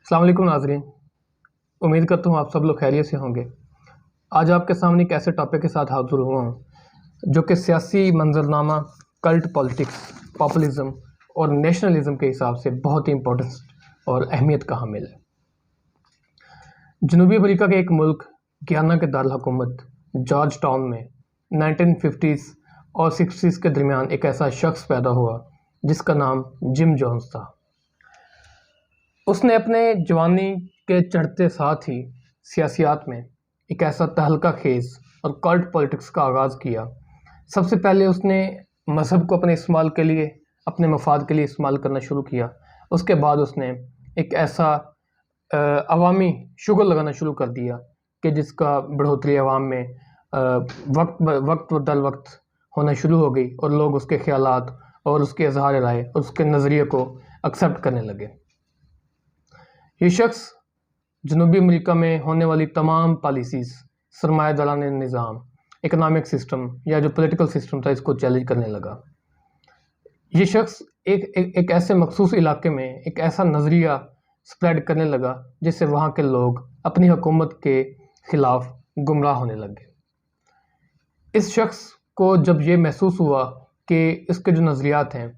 अस्सलाम वालेकुम नाज़रीन। उम्मीद करता हूँ आप सब लोग खैरियत से होंगे। आज आपके सामने एक ऐसे टॉपिक के साथ हाज़िर हुआ हूँ जो कि सियासी मंजरनामा, कल्ट पॉलिटिक्स, पॉपुलिज़म और नेशनलिज़म के हिसाब से बहुत ही इम्पोर्टेंस और अहमियत का हामिल है। जनूबी अफ्रीका के एक मुल्क घाना के दारुल हुकूमत जॉर्ज टाउन में 1950s और 60s के दरमियान एक ऐसा शख्स पैदा हुआ जिसका नाम जिम जोन्स था। उसने अपने जवानी के चढ़ते साथ ही सियासियात में एक ऐसा तहलका खेज और कल्ट पॉलिटिक्स का आगाज़ किया। सबसे पहले उसने मज़हब को अपने इस्तेमाल के लिए, अपने मफाद के लिए इस्तेमाल करना शुरू किया। उसके बाद उसने एक ऐसा अवामी शुगर लगाना शुरू कर दिया कि जिसका बढ़ोतरी अवाम में वक्त दर वक्त होना शुरू हो गई और लोग उसके ख्यालात और उसके इजहार राय और उसके नज़रिए को एक्सेप्ट करने लगे। ये शख्स जनूबी अमेरिका में होने वाली तमाम पॉलिसीज़, सरमायादाराना निज़ाम, इकनॉमिक सिस्टम या जो पॉलिटिकल सिस्टम था, इसको चैलेंज करने लगा। ये शख्स एक ऐसे मखसूस इलाके में एक ऐसा नज़रिया स्प्रेड करने लगा जिससे वहाँ के लोग अपनी हुकूमत के ख़िलाफ़ गुमराह होने लगे। इस शख्स को जब ये महसूस हुआ कि इसके जो नज़रियात हैं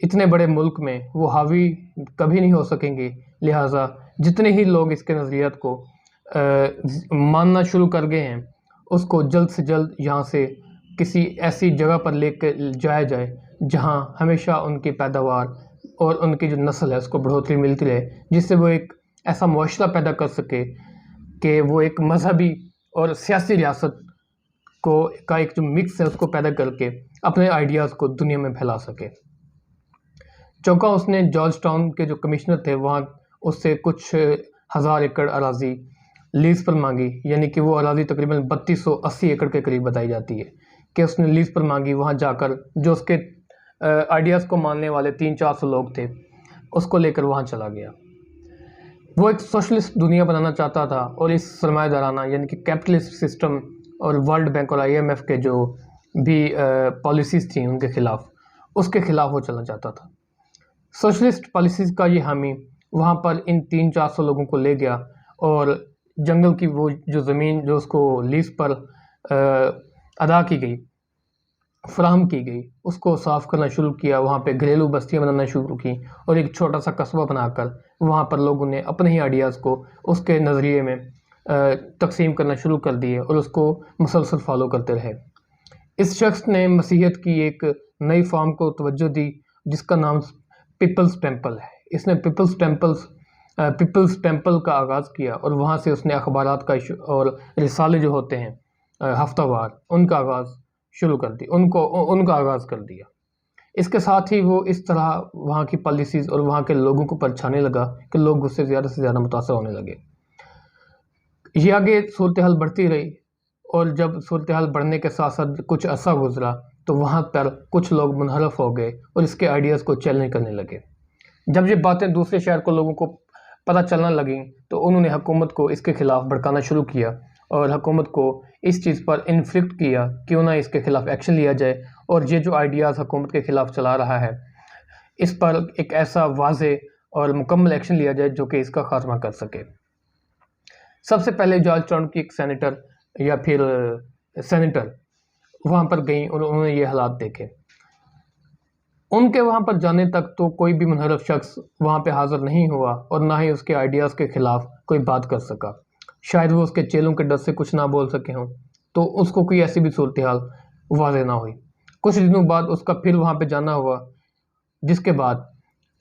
इतने बड़े मुल्क में वो हावी कभी नहीं हो सकेंगे, लिहाजा जितने ही लोग इसके नज़रियात को मानना शुरू कर गए हैं उसको जल्द से जल्द यहाँ से किसी ऐसी जगह पर लेकर जाया जाए जहाँ हमेशा उनकी पैदावार और उनकी जो नस्ल है उसको बढ़ोतरी मिलती रहे, जिससे वो एक ऐसा मुआशरा पैदा कर सके कि वो एक मजहबी और सियासी रियासत का एक जो मिक्स है उसको पैदा करके अपने आइडियाज़ को दुनिया में फैला सके। चौका उसने जॉर्ज टाउन के जो कमिश्नर थे वहाँ उससे कुछ हज़ार एकड़ अराज़ी लीज़ पर मांगी, यानी कि वो अराज़ी तकरीबन 3280 एकड़ के करीब बताई जाती है कि उसने लीज़ पर मांगी। वहाँ जाकर जो उसके आइडियाज़ को मानने वाले 300-400 लोग थे उसको लेकर वहाँ चला गया। वो एक सोशलिस्ट दुनिया बनाना चाहता था और इस सरमायादाराना यानी कि कैपिटलिस्ट सिस्टम और वर्ल्ड बैंक और IMF के जो भी पॉलिसीज़ थी उनके ख़िलाफ़, उसके ख़िलाफ़ वो चलना चाहता था। सोशलिस्ट पॉलिसीज़ का ये हामी वहाँ पर इन 300-400 लोगों को ले गया और जंगल की वो जो ज़मीन जो उसको लीज़ पर अदा की गई, फराहम की गई, उसको साफ़ करना शुरू किया। वहाँ पे घरेलू बस्तियाँ बनाना शुरू की और एक छोटा सा कस्बा बनाकर वहाँ पर लोगों ने अपने ही आइडियाज़ को उसके नज़रिए में तकसीम करना शुरू कर दिए और उसको मुसलसल फॉलो करते रहे। इस शख्स ने मसीहत की एक नई फॉर्म को तवज्जो दी जिसका नाम पीपल्स टेंपल है। इसने पीपल्स टेंपल का आगाज़ किया और वहाँ से उसने अखबारात का और रिसाले जो होते हैं हफ्तावार उनका आगाज़ शुरू कर दी, उनका आगाज़ कर दिया। इसके साथ ही वो इस तरह वहाँ की पॉलिसीज़ और वहाँ के लोगों को परछाने लगा कि लोग उससे ज़्यादा से ज़्यादा मुतासर होने लगे। ये आगे सूरत हाल बढ़ती रही और जब सूरत हाल बढ़ने के साथ साथ कुछ अरसा गुजरा तो वहाँ पर कुछ लोग मुनहरफ हो गए और इसके आइडियाज़ को चैलेंज करने लगे। जब ये बातें दूसरे शहर को लोगों को पता चलने लगीं तो उन्होंने हुकूमत को इसके ख़िलाफ़ भड़काना शुरू किया और हुकूमत को इस चीज़ पर इन्फ्लिक्ट किया क्यों ना इसके ख़िलाफ़ एक्शन लिया जाए और ये जो आइडियाज़ हुकूमत के ख़िलाफ़ चला रहा है इस पर एक ऐसा वाज़े और मुकम्मल एक्शन लिया जाए जो कि इसका खात्मा कर सके। सबसे पहले जॉर्ज टाउन की एक सेनेटर वहाँ पर गई और उन्होंने ये हालात देखे। उनके वहाँ पर जाने तक तो कोई भी मुनहरफ शख्स वहाँ पे हाज़िर नहीं हुआ और ना ही उसके आइडियाज़ के ख़िलाफ़ कोई बात कर सका। शायद वो उसके चेलों के डर से कुछ ना बोल सके हों, तो उसको कोई ऐसी भी सूरत हाल वाज़ेह ना हुई। कुछ दिनों बाद उसका फिर वहाँ पे जाना हुआ, जिसके बाद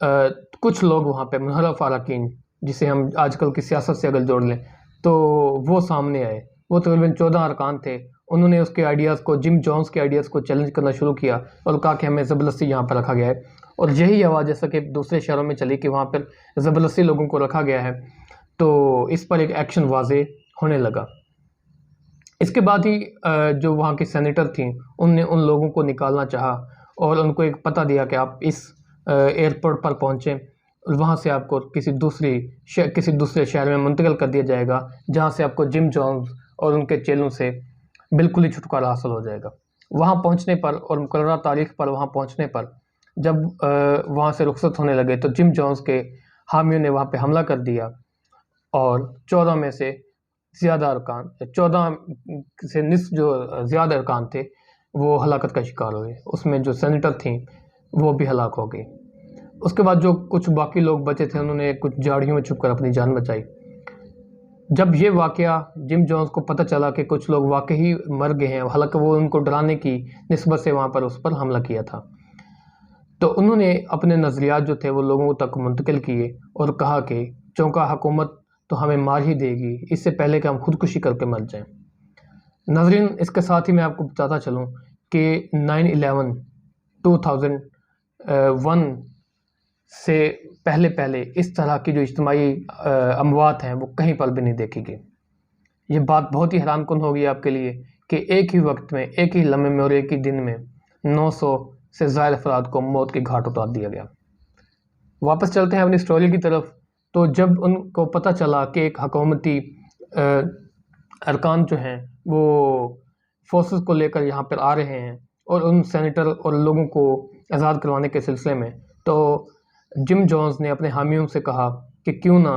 कुछ लोग वहाँ पे मुनहरफ अरकान, जिसे हम आजकल की सियासत से अगर जोड़ लें तो वो सामने आए। वो तकरीबन 14 अरकान थे। उन्होंने उसके आइडियाज़ को, जिम जोन्स के आइडियाज़ को चैलेंज करना शुरू किया और कहा कि हमें ज़बरदस्ती यहाँ पर रखा गया है। और यही आवाज़ जैसा कि दूसरे शहरों में चली कि वहाँ पर ज़बरदस्ती लोगों को रखा गया है, तो इस पर एक एक्शन वाज़े होने लगा। इसके बाद ही जो वहाँ की सेनेटर थी उनने उन लोगों को निकालना चाहा और उनको एक पता दिया कि आप इस एयरपोर्ट पर पहुँचें और वहाँ से आपको किसी दूसरे शहर में मुंतकिल कर दिया जाएगा जहाँ से आपको जिम जोन्स और उनके चेलों से बिल्कुल ही छुटकारा हासिल हो जाएगा। वहाँ पहुँचने पर और मुकर्ररा तारीख़ पर वहाँ पहुँचने पर जब वहाँ से रुखसत होने लगे तो जिम जोन्स के हामियों ने वहाँ पे हमला कर दिया और 14 में से ज़्यादा अरकान 14 से निस्फ जो ज़्यादा अरकान थे वो हलाकत का शिकार हुए। उसमें जो सेनेटर थी वो भी हलाक हो गई। उसके बाद जो कुछ बाकी लोग बचे थे उन्होंने कुछ झाड़ियों में छुपकर अपनी जान बचाई। जब ये वाक़या जिम जोन्स को पता चला कि कुछ लोग वाकई मर गए हैं, हालांकि वो उनको डराने की निस्बत से वहाँ पर उस पर हमला किया था, तो उन्होंने अपने नज़रियात जो थे वो लोगों तक मुंतकिल किए और कहा कि चूँकि हुकूमत तो हमें मार ही देगी, इससे पहले कि हम खुदकुशी करके मर जाएं। नाज़रीन, इसके साथ ही मैं आपको बताता चलूँ कि 9/11 2001 से पहले पहले इस तरह की जो इज्तिमाई अमवात हैं वो कहीं पर भी नहीं देखी गई। ये बात बहुत ही हैरानकुन होगी आपके लिए कि एक ही वक्त में, एक ही लम्हे में और एक ही दिन में 900 से ज़ायद अफराद को मौत के घाट उतार दिया गया। वापस चलते हैं अपनी स्टोरी की तरफ। तो जब उनको पता चला कि एक हुकूमती अरकान जो हैं वो फोर्सेस को लेकर यहाँ पर आ रहे हैं और उन सेनेटर और लोगों को आज़ाद करवाने के सिलसिले में, तो जिम जोन्स ने अपने हामियों से कहा कि क्यों ना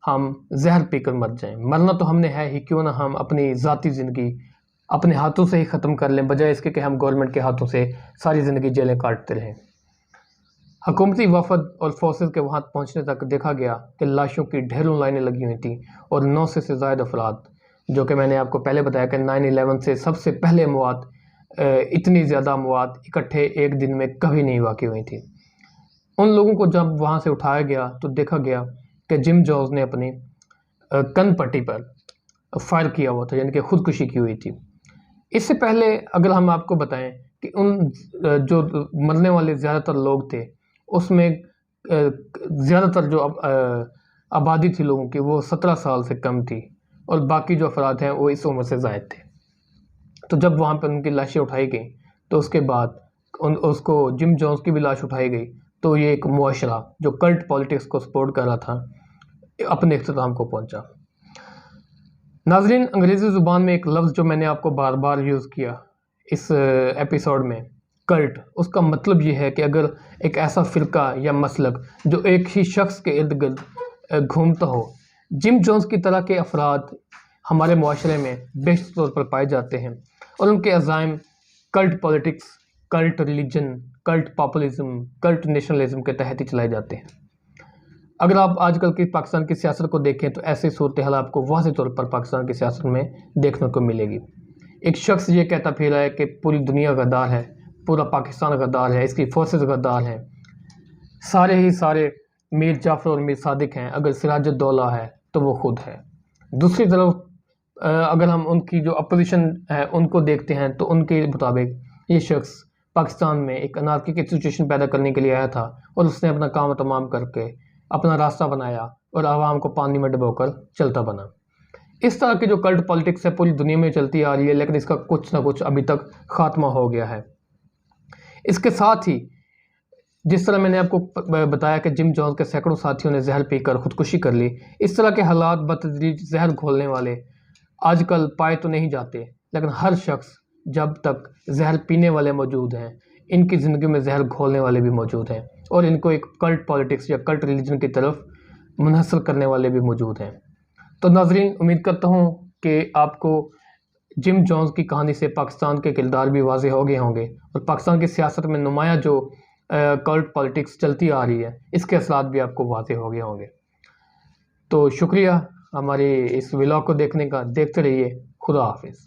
हम जहर पीकर मर जाएं। मरना तो हमने है ही, क्यों ना हम अपनी ज़ाती ज़िंदगी अपने हाथों से ही ख़त्म कर लें, बजाय इसके कि हम गवर्नमेंट के हाथों से सारी ज़िंदगी जेलें काटते रहें। हुकूमती वफद और फोर्सेस के वहाँ पहुँचने तक देखा गया कि लाशों की ढेरों लाइनें लगी हुई थी और 900 से ज़ायद अफराद, जो कि मैंने आपको पहले बताया कि 9/11 से सबसे पहले अमवात, इतनी ज़्यादा अमवात इकट्ठे एक दिन में कभी नहीं वाक़ई हुई थी। उन लोगों को जब वहाँ से उठाया गया तो देखा गया कि जिम जोन्स ने अपनी कन पट्टी पर फायर किया हुआ था, यानी कि खुदकुशी की हुई थी। इससे पहले अगर हम आपको बताएं कि उन जो मरने वाले ज़्यादातर लोग थे उसमें ज़्यादातर जो आबादी थी लोगों की वो 17 साल से कम थी और बाकी जो अफराद हैं वो इस उम्र से ज़ायद थे। तो जब वहाँ पर उनकी लाशें उठाई गई तो उसके बाद उसको जिम जोन्स की भी लाश उठाई गई, तो ये एक मुआशरा जो कल्ट पॉलिटिक्स को सपोर्ट कर रहा था अपने इख्तिताम को पहुंचा। नाजरीन, अंग्रेज़ी ज़ुबान में एक लफ्ज़ जो मैंने आपको बार बार यूज़ किया इस एपिसोड में, कल्ट, उसका मतलब ये है कि अगर एक ऐसा फ़िरका या मसलक जो एक ही शख्स के इर्द गिर्द घूमता हो। जिम जोन्स की तरह के अफराद हमारे मुआशरे में बेशतर तौर पर पाए जाते हैं और उनके अज़ाइम cult politics, cult religion, cult populism, cult nationalism के तहत ही चलाए जाते हैं। अगर आप आजकल की पाकिस्तान की सियासत को देखें तो ऐसी सूरत हाल आपको वाज़े तौर पर पाकिस्तान की सियासत में देखने को मिलेगी। एक शख्स ये कहता फिर रहा है कि पूरी दुनिया गद्दार है, पूरा पाकिस्तान गद्दार है, इसकी फोर्सेस गद्दार हैं, सारे ही सारे मीर जाफ़र और मीर सादिक हैं, अगर सिराजुद्दौला है तो वो खुद है। दूसरी तरफ अगर हम उनकी जो अपोजिशन है उनको देखते हैं तो उनके मुताबिक ये शख्स पाकिस्तान में एक अनारकी की सिचुएशन पैदा करने के लिए आया था और उसने अपना काम तमाम करके अपना रास्ता बनाया और आवाम को पानी में डुबोकर चलता बना। इस तरह की जो कल्ट पॉलिटिक्स है पूरी दुनिया में चलती आ रही है, लेकिन इसका कुछ ना कुछ अभी तक खात्मा हो गया है। इसके साथ ही जिस तरह मैंने आपको बताया कि जिम जोन्स के सैकड़ों साथियों ने जहर पीकर खुदकुशी कर ली, इस तरह के हालात बतदरीज जहर घोलने वाले आजकल पाए तो नहीं जाते, लेकिन हर शख्स जब तक जहर पीने वाले मौजूद हैं, इनकी ज़िंदगी में जहर घोलने वाले भी मौजूद हैं और इनको एक कल्ट पॉलिटिक्स या कल्ट रिलीजन की तरफ मुनहसर करने वाले भी मौजूद हैं। तो नाजरीन, उम्मीद करता हूँ कि आपको जिम जोन्स की कहानी से पाकिस्तान के किरदार भी वाज़े हो गए होंगे और पाकिस्तान की सियासत में नुमाया जो कल्ट पॉलिटिक्स चलती आ रही है इसके असरात भी आपको वाज़े हो गए होंगे। तो शुक्रिया हमारे इस व्लॉग को देखने का। देखते रहिए। खुदा हाफिज़।